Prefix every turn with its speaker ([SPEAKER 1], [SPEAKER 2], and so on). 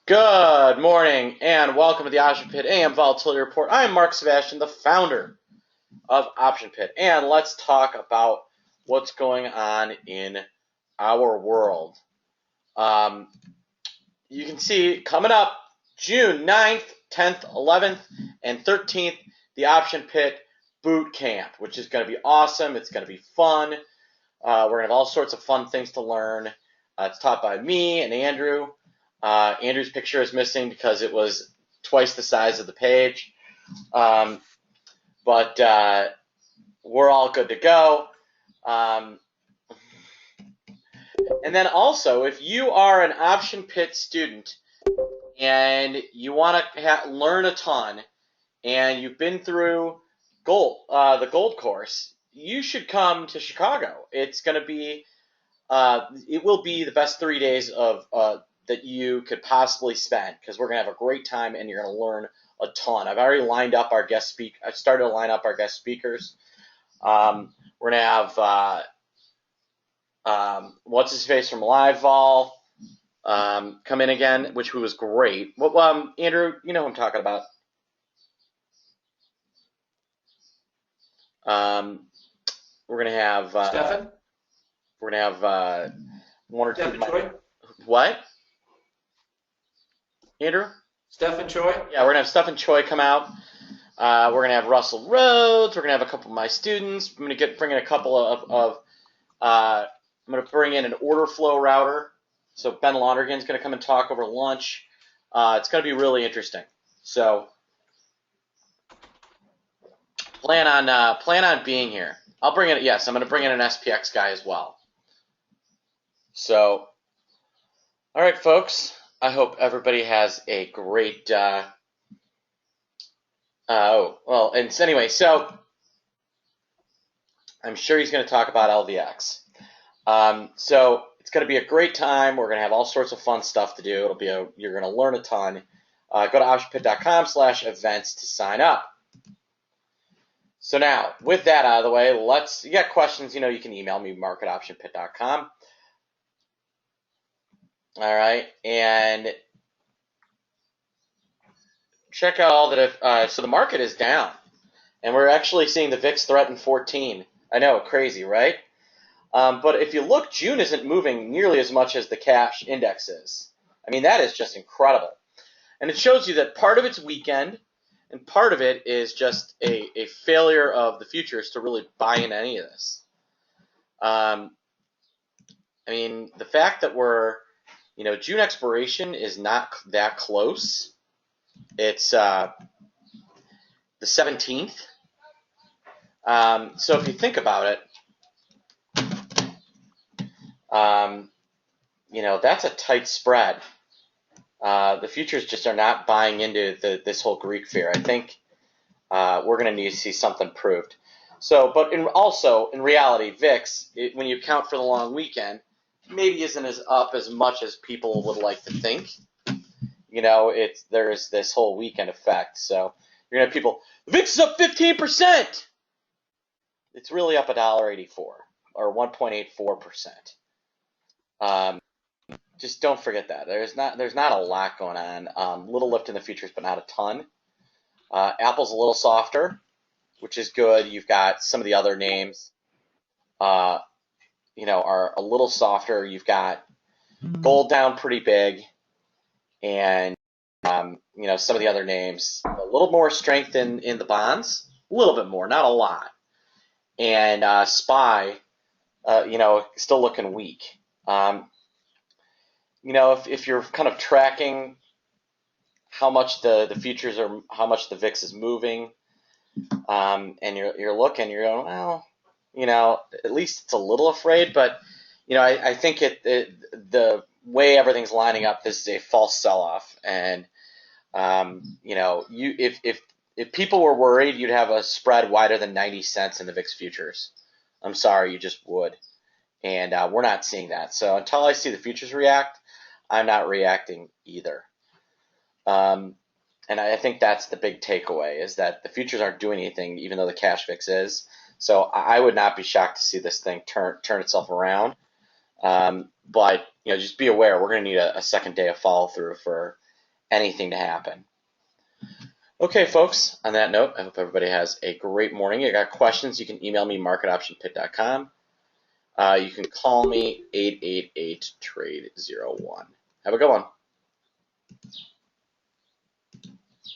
[SPEAKER 1] Good morning and welcome to the Option Pit AM Volatility Report. I am Mark Sebastian, the founder of Option Pit, and let's talk about what's going on in our world. You can see coming up June 9th, 10th, 11th, and 13th, the Option Pit Boot Camp, which is going to be awesome. It's going to be fun. We're going to have all sorts of fun things to learn. It's taught by me and Andrew. Andrew's picture is missing because it was twice the size of the page. But we're all good to go. And then also, if you are an Option Pit student and you want to learn a ton and you've been through the gold course, you should come to Chicago. It's going to be, it will be the best 3 days of that you could possibly spend because we're going to have a great time and you're going to learn a ton. I've already lined up our guest speak. I've started to line up our guest speakers. We're going to have what's his face from Live Vol come in again, which was great. Well, Andrew, you know who I'm talking about. We're going to have
[SPEAKER 2] Stefan?
[SPEAKER 1] We're going to have one or
[SPEAKER 2] Stefan
[SPEAKER 1] two.
[SPEAKER 2] Choi?
[SPEAKER 1] What? Andrew?
[SPEAKER 2] Stefan Choi?
[SPEAKER 1] Yeah, we're going to have Stefan Choi come out. We're going to have Russell Rhodes. We're going to have a couple of my students. I'm going to bring in a couple of I'm going to bring in an order flow router. So Ben Lonergan's going to come and talk over lunch. It's going to be really interesting. So plan on being here. I'll bring in, yes, I'm going to bring in an SPX guy as well. So, all right, folks. I hope everybody has a great. Anyway, so I'm sure he's going to talk about LVX. So it's going to be a great time. We're going to have all sorts of fun stuff to do. You're going to learn a ton. Go to optionpit.com/events to sign up. So now, with that out of the way, you got questions, you can email me, mark@optionpit.com. All right, and check out all that. So the market is down, and we're actually seeing the VIX threaten 14. I know, crazy, right? But if you look, June isn't moving nearly as much as the cash index is. I mean, that is just incredible. And it shows you that part of it's weekend, and part of it is just a failure of the futures to really buy into any of this. I mean, the fact that June expiration is not that close. It's the 17th. So if you think about it, that's a tight spread. The futures just are not buying into this whole Greek fear. I think we're going to need to see something proved. So, but in reality, VIX, when you account for the long weekend, maybe isn't as up as much as people would like to think. There's this whole weekend effect. So you're going to have people, the VIX is up 15%. It's really up $1.84 or 1.84%. Just don't forget that. There's not a lot going on. Little lift in the futures, but not a ton. Apple's a little softer, which is good. You've got some of the other names, are a little softer. You've got gold down pretty big, and some of the other names a little more strength in the bonds, a little bit more, not a lot. And SPY, still looking weak. If you're kind of tracking how much the futures are, how much the VIX is moving, and you're looking, you're going, well, at least it's a little afraid, but I think the way everything's lining up, this is a false sell-off, and if people were worried, you'd have a spread wider than 90 cents in the VIX futures. I'm sorry, you just would, and we're not seeing that. So until I see the futures react, I'm not reacting either. And I think that's the big takeaway, is that the futures aren't doing anything, even though the cash VIX is. So I would not be shocked to see this thing turn itself around. But just be aware, we're going to need a second day of follow through for anything to happen. Okay, folks, on that note, I hope everybody has a great morning. If you got questions, you can email me, mark@optionpit.com. You can call me 888-TRADE-01. Have a good one.